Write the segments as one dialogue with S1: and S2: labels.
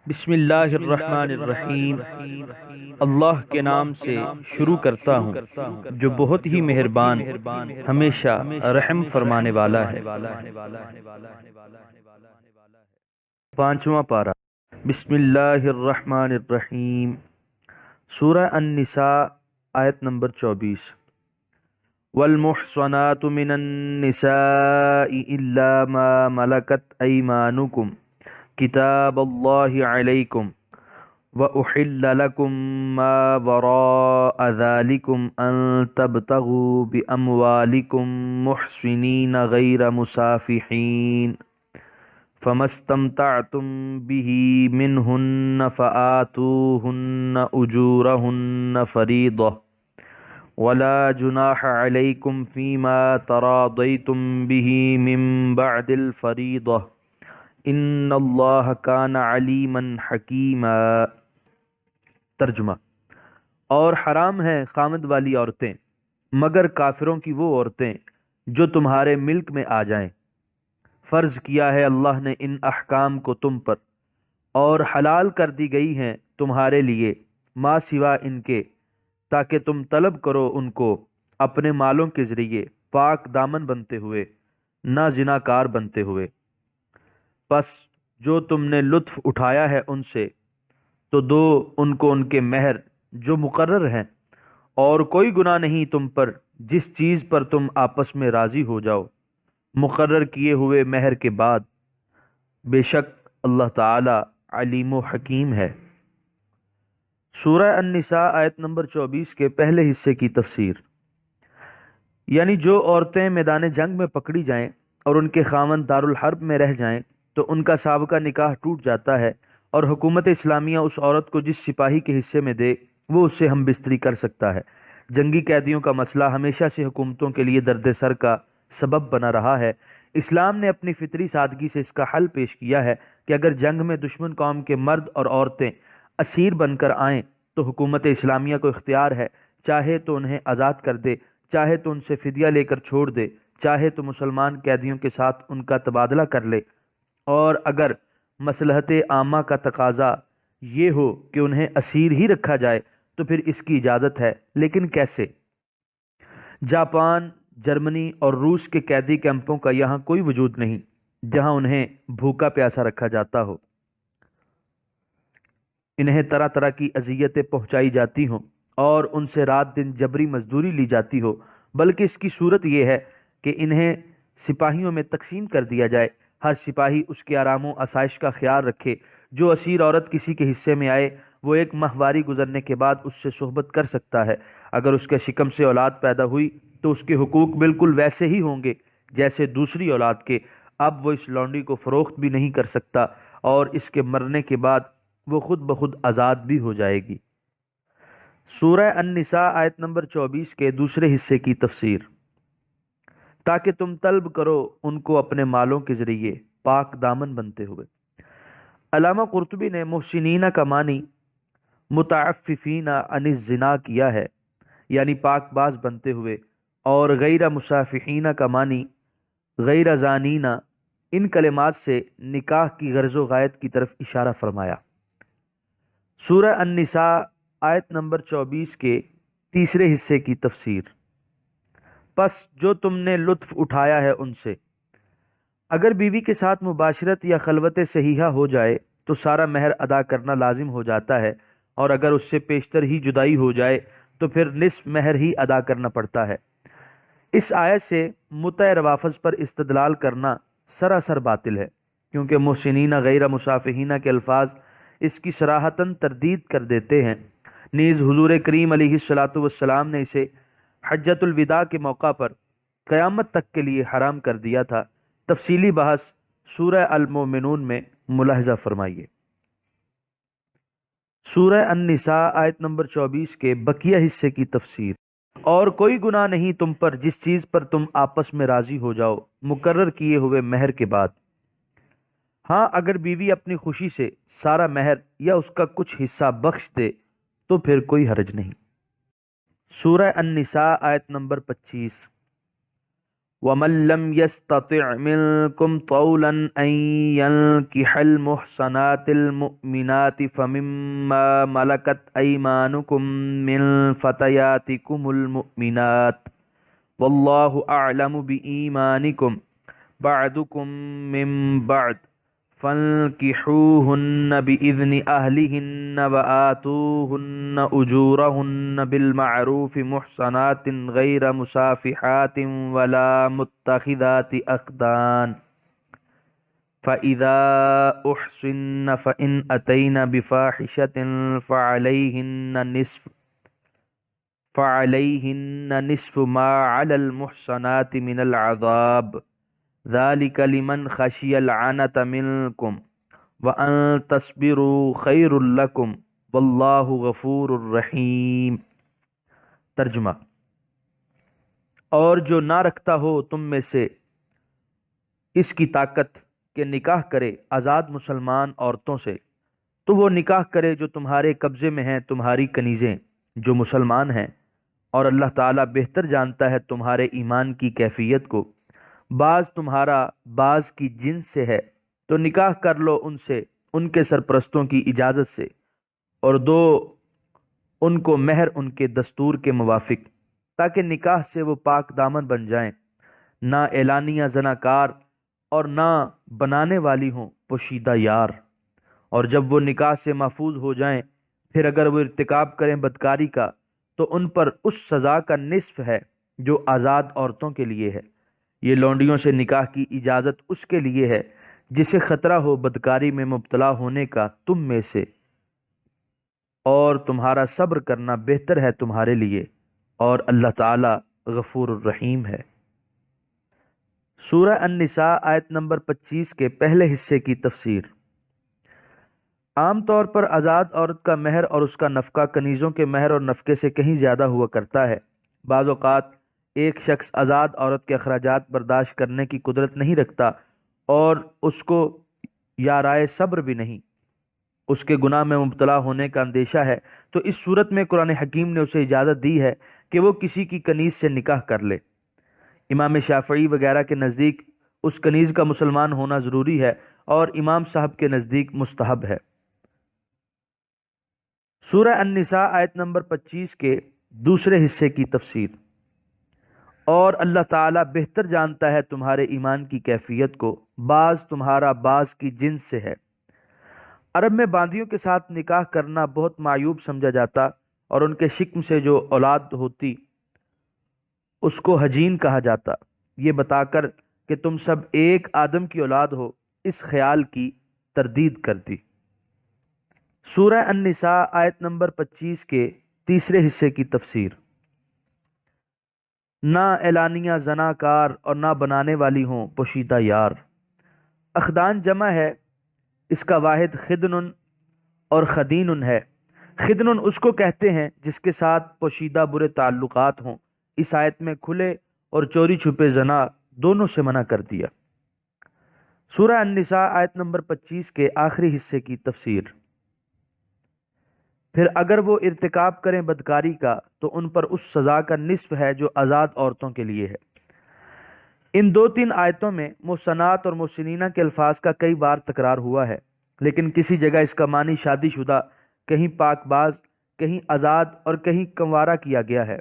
S1: بسم اللہ الرحمن الرحیم۔ اللہ کے نام سے شروع کرتا ہوں جو بہت ہی مہربان ہمیشہ رحم فرمانے والا ہے۔ پانچواں پارہ۔ بسم اللہ الرحمن الرحیم، سورہ النساء آیت نمبر 24۔ والمحصنات من النساء الا ما ملكت ايمانكم کتاب اللہ علیکم وأحل لکم ما وراء ذالکم ان تبتغوا باموالکم محصنین غیر مسافحین فما استمتعتم به منہن فآتوہن اجورہن فریضہ ولا جناح علیکم فیما تراضیتم به من بعد الفریضہ ان اللہ کان علیما حکیما۔ ترجمہ۔ اور حرام ہیں خامد والی عورتیں مگر کافروں کی وہ عورتیں جو تمہارے ملک میں آ جائیں۔ فرض کیا ہے اللہ نے ان احکام کو تم پر، اور حلال کر دی گئی ہیں تمہارے لیے ما سوا ان کے، تاکہ تم طلب کرو ان کو اپنے مالوں کے ذریعے پاک دامن بنتے ہوئے، نہ زناکار بنتے ہوئے۔ پس جو تم نے لطف اٹھایا ہے ان سے تو دو ان کو ان کے مہر جو مقرر ہیں، اور کوئی گناہ نہیں تم پر جس چیز پر تم آپس میں راضی ہو جاؤ مقرر کیے ہوئے مہر کے بعد، بے شک اللہ تعالی علیم و حکیم ہے۔ سورہ النساء آیت نمبر 24 کے پہلے حصے کی تفسیر۔ یعنی جو عورتیں میدان جنگ میں پکڑی جائیں اور ان کے خاوند دارالحرب میں رہ جائیں تو ان کا سابقہ نکاح ٹوٹ جاتا ہے، اور حکومت اسلامیہ اس عورت کو جس سپاہی کے حصے میں دے وہ اس سے ہم بستری کر سکتا ہے۔ جنگی قیدیوں کا مسئلہ ہمیشہ سے حکومتوں کے لیے درد سر کا سبب بنا رہا ہے۔ اسلام نے اپنی فطری سادگی سے اس کا حل پیش کیا ہے کہ اگر جنگ میں دشمن قوم کے مرد اور عورتیں اسیر بن کر آئیں تو حکومت اسلامیہ کو اختیار ہے، چاہے تو انہیں آزاد کر دے، چاہے تو ان سے فدیہ لے کر چھوڑ دے، چاہے تو مسلمان قیدیوں کے ساتھ ان کا تبادلہ کر لے، اور اگر مصلحت عامہ کا تقاضا یہ ہو کہ انہیں اسیر ہی رکھا جائے تو پھر اس کی اجازت ہے، لیکن کیسے؟ جاپان، جرمنی اور روس کے قیدی کیمپوں کا یہاں کوئی وجود نہیں جہاں انہیں بھوکا پیاسا رکھا جاتا ہو، انہیں طرح طرح کی اذیتیں پہنچائی جاتی ہوں اور ان سے رات دن جبری مزدوری لی جاتی ہو، بلکہ اس کی صورت یہ ہے کہ انہیں سپاہیوں میں تقسیم کر دیا جائے، ہر سپاہی اس کے آرام و آسائش کا خیال رکھے، جو اسیر عورت کسی کے حصے میں آئے وہ ایک ماہواری گزرنے کے بعد اس سے صحبت کر سکتا ہے، اگر اس کے شکم سے اولاد پیدا ہوئی تو اس کے حقوق بالکل ویسے ہی ہوں گے جیسے دوسری اولاد کے۔ اب وہ اس لونڈی کو فروخت بھی نہیں کر سکتا، اور اس کے مرنے کے بعد وہ خود بخود آزاد بھی ہو جائے گی۔ سورہ النساء آیت نمبر 24 کے دوسرے حصے کی تفسیر۔ تاکہ تم طلب کرو ان کو اپنے مالوں کے ذریعے پاک دامن بنتے ہوئے۔ علامہ قرطبی نے محسنین کا معنی متعففین عن الزنا کیا ہے، یعنی پاک باز بنتے ہوئے، اور غیر مسافحین کا معنی غیر زانین۔ ان کلمات سے نکاح کی غرض و غایت کی طرف اشارہ فرمایا۔ سورہ النساء آیت نمبر 24 کے تیسرے حصے کی تفسیر۔ پس جو تم نے لطف اٹھایا ہے ان سے، اگر بیوی کے ساتھ مباشرت یا خلوت صحیحہ ہو جائے تو سارا مہر ادا کرنا لازم ہو جاتا ہے، اور اگر اس سے پیشتر ہی جدائی ہو جائے تو پھر نصف مہر ہی ادا کرنا پڑتا ہے۔ اس آیت سے متع روافظ پر استدلال کرنا سراسر باطل ہے، کیونکہ محسنین غیر مسافحین کے الفاظ اس کی صراحتاً تردید کر دیتے ہیں۔ نیز حضور کریم علیہ الصلاۃ والسلام نے اسے حجۃ الوداع کے موقع پر قیامت تک کے لیے حرام کر دیا تھا۔ تفصیلی بحث سورہ المومنون میں ملاحظہ فرمائیے۔ سورہ النساء آیت نمبر 24 کے بقیہ حصے کی تفسیر۔ اور کوئی گناہ نہیں تم پر جس چیز پر تم آپس میں راضی ہو جاؤ مقرر کیے ہوئے مہر کے بعد، ہاں اگر بیوی اپنی خوشی سے سارا مہر یا اس کا کچھ حصہ بخش دے تو پھر کوئی حرج نہیں۔ سورہ النساء آیت نمبر 25۔ وَمَن لَّمْ يَسْتَطِعْ مِنكُمْ طَوْلًا أَن يَنكِحَ الْمُحْصَنَاتِ الْمُؤْمِنَاتِ فَمِمَّا مَلَكَتْ أَيْمَانُكُم مِّن فَتَيَاتِكُمُ الْمُؤْمِنَاتِ وَاللَّهُ أَعْلَمُ بِإِيمَانِكُم بَعْضُكُم مِّن بَعْضٍ فَانكِحُوهُنَّ بِإِذْنِ أَهْلِهِنَّ وَآتُوهُنَّ أُجُورَهُنَّ بِالْمَعْرُوفِ مُحْصَنَاتٍ غَيْرَ مُسَافِحَاتٍ وَلَا مُتَّخِذَاتِ أَخْدَانٍ فَإِذَا أُحْصِنَّ فَإِنْ أَتَيْنَ بِفَاحِشَةٍ فَعَلَيْهِنَّ نِصْفُ مَا عَلَى الْمُحْصَنَاتِ مِنَ الْعَذَابِ ذَلِكَ لِمَنْ خَشِيَ الْعَنَتَ مِنكُمْ وَأَن تَصْبِرُوا خَيْرٌ لَكُمْ وَاللَّهُ غَفُورٌ رَحِيمٌ۔ ترجمہ: اور جو نہ رکھتا ہو تم میں سے اس کی طاقت کہ نکاح کرے آزاد مسلمان عورتوں سے، تو وہ نکاح کرے جو تمہارے قبضے میں ہیں تمہاری کنیزیں جو مسلمان ہیں، اور اللہ تعالیٰ بہتر جانتا ہے تمہارے ایمان کی کیفیت کو۔ بعض تمہارا بعض کی جنس سے ہے تو نکاح کر لو ان سے ان کے سرپرستوں کی اجازت سے، اور دو ان کو مہر ان کے دستور کے موافق، تاکہ نکاح سے وہ پاک دامن بن جائیں، نہ اعلانیہ زناکار اور نہ بنانے والی ہوں پوشیدہ یار۔ اور جب وہ نکاح سے محفوظ ہو جائیں پھر اگر وہ ارتکاب کریں بدکاری کا تو ان پر اس سزا کا نصف ہے جو آزاد عورتوں کے لیے ہے۔ یہ لونڈیوں سے نکاح کی اجازت اس کے لیے ہے جسے خطرہ ہو بدکاری میں مبتلا ہونے کا تم میں سے، اور تمہارا صبر کرنا بہتر ہے تمہارے لیے، اور اللہ تعالی غفور الرحیم ہے۔ سورہ النساء آیت نمبر 25 کے پہلے حصے کی تفسیر۔ عام طور پر آزاد عورت کا مہر اور اس کا نفقہ کنیزوں کے مہر اور نفقے سے کہیں زیادہ ہوا کرتا ہے۔ بعض اوقات ایک شخص آزاد عورت کے اخراجات برداشت کرنے کی قدرت نہیں رکھتا اور اس کو یا رائے صبر بھی نہیں، اس کے گناہ میں مبتلا ہونے کا اندیشہ ہے، تو اس صورت میں قرآن حکیم نے اسے اجازت دی ہے کہ وہ کسی کی کنیز سے نکاح کر لے۔ امام شافعی وغیرہ کے نزدیک اس کنیز کا مسلمان ہونا ضروری ہے، اور امام صاحب کے نزدیک مستحب ہے۔ سورہ النساء آیت نمبر 25 کے دوسرے حصے کی تفسیر۔ اور اللہ تعالیٰ بہتر جانتا ہے تمہارے ایمان کی کیفیت کو، بعض تمہارا بعض کی جنس سے ہے۔ عرب میں باندیوں کے ساتھ نکاح کرنا بہت معیوب سمجھا جاتا، اور ان کے شکم سے جو اولاد ہوتی اس کو حجین کہا جاتا، یہ بتا کر کہ تم سب ایک آدم کی اولاد ہو، اس خیال کی تردید کرتی۔ سورہ النساء آیت نمبر 25 کے تیسرے حصے کی تفسیر۔ نہ اعلانیہ زناکار اور نہ بنانے والی ہوں پوشیدہ یار۔ اخدان جمع ہے، اس کا واحد خدن اور خدین ہے۔ خدن اس کو کہتے ہیں جس کے ساتھ پوشیدہ برے تعلقات ہوں۔ اس آیت میں کھلے اور چوری چھپے زنا دونوں سے منع کر دیا۔ سورہ النساء آیت نمبر 25 کے آخری حصے کی تفسیر۔ پھر اگر وہ ارتکاب کریں بدکاری کا تو ان پر اس سزا کا نصف ہے جو آزاد عورتوں کے لیے ہے۔ ان 2-3 آیتوں میں محصنات اور محسنینہ کے الفاظ کا کئی بار تکرار ہوا ہے، لیکن کسی جگہ اس کا معنی شادی شدہ، کہیں پاک باز، کہیں آزاد اور کہیں کنوارہ کیا گیا ہے،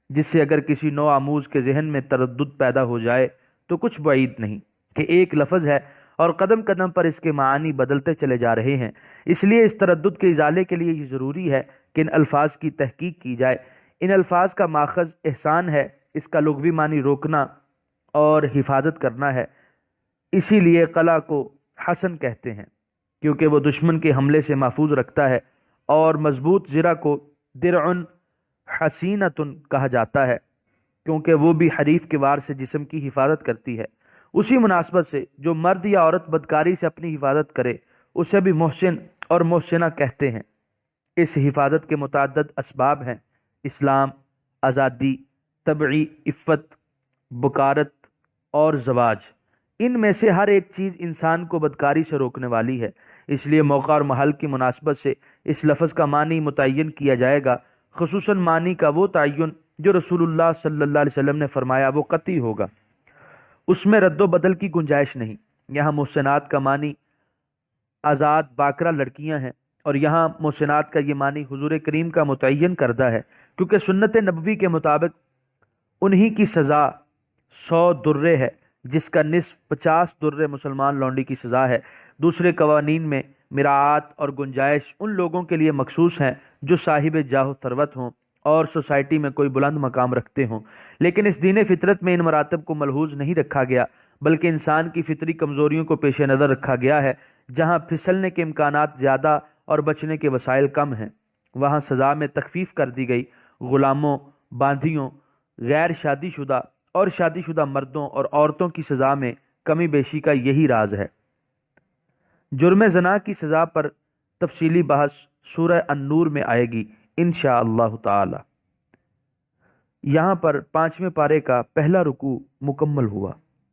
S1: جس سے اگر کسی نو آموز کے ذہن میں تردد پیدا ہو جائے تو کچھ بعید نہیں کہ ایک لفظ ہے اور قدم قدم پر اس کے معانی بدلتے چلے جا رہے ہیں۔ اس لیے اس تردد کے ازالے کے لیے یہ ضروری ہے کہ ان الفاظ کی تحقیق کی جائے۔ ان الفاظ کا ماخذ احسان ہے، اس کا لغوی معنی روکنا اور حفاظت کرنا ہے۔ اسی لیے قلعہ کو حسن کہتے ہیں کیونکہ وہ دشمن کے حملے سے محفوظ رکھتا ہے، اور مضبوط زرہ کو درع حسینۃ کہا جاتا ہے کیونکہ وہ بھی حریف کے وار سے جسم کی حفاظت کرتی ہے۔ اسی مناسبت سے جو مرد یا عورت بدکاری سے اپنی حفاظت کرے اسے بھی محسن اور محسنہ کہتے ہیں۔ اس حفاظت کے متعدد اسباب ہیں: اسلام، آزادی، طبعی عفت، بکارت اور زواج۔ ان میں سے ہر ایک چیز انسان کو بدکاری سے روکنے والی ہے، اس لیے موقع اور محل کی مناسبت سے اس لفظ کا معنی متعین کیا جائے گا، خصوصاً معنی کا وہ تعین جو رسول اللہ صلی اللہ علیہ وسلم نے فرمایا وہ قطعی ہوگا۔ اس میں رد و بدل کی گنجائش نہیں۔ یہاں محسنات کا معنی آزاد باکرہ لڑکیاں ہیں، اور یہاں محسنات کا یہ معنی حضور کریم کا متعین کردہ ہے، کیونکہ سنت نبوی کے مطابق انہی کی سزا 100 درے ہے، جس کا نصف 50 درے مسلمان لونڈی کی سزا ہے۔ دوسرے قوانین میں مراعات اور گنجائش ان لوگوں کے لیے مخصوص ہیں جو صاحب جاہ و ثروت ہوں اور سوسائٹی میں کوئی بلند مقام رکھتے ہوں، لیکن اس دین فطرت میں ان مراتب کو ملحوظ نہیں رکھا گیا، بلکہ انسان کی فطری کمزوریوں کو پیش نظر رکھا گیا ہے۔ جہاں پھسلنے کے امکانات زیادہ اور بچنے کے وسائل کم ہیں، وہاں سزا میں تخفیف کر دی گئی۔ غلاموں، باندھیوں، غیر شادی شدہ اور شادی شدہ مردوں اور عورتوں کی سزا میں کمی بیشی کا یہی راز ہے۔ جرم زنا کی سزا پر تفصیلی بحث سورہ النور میں آئے گی انشاءاللہ تعالی۔ یہاں پر 5ویں پارے کا پہلا رکوع مکمل ہوا۔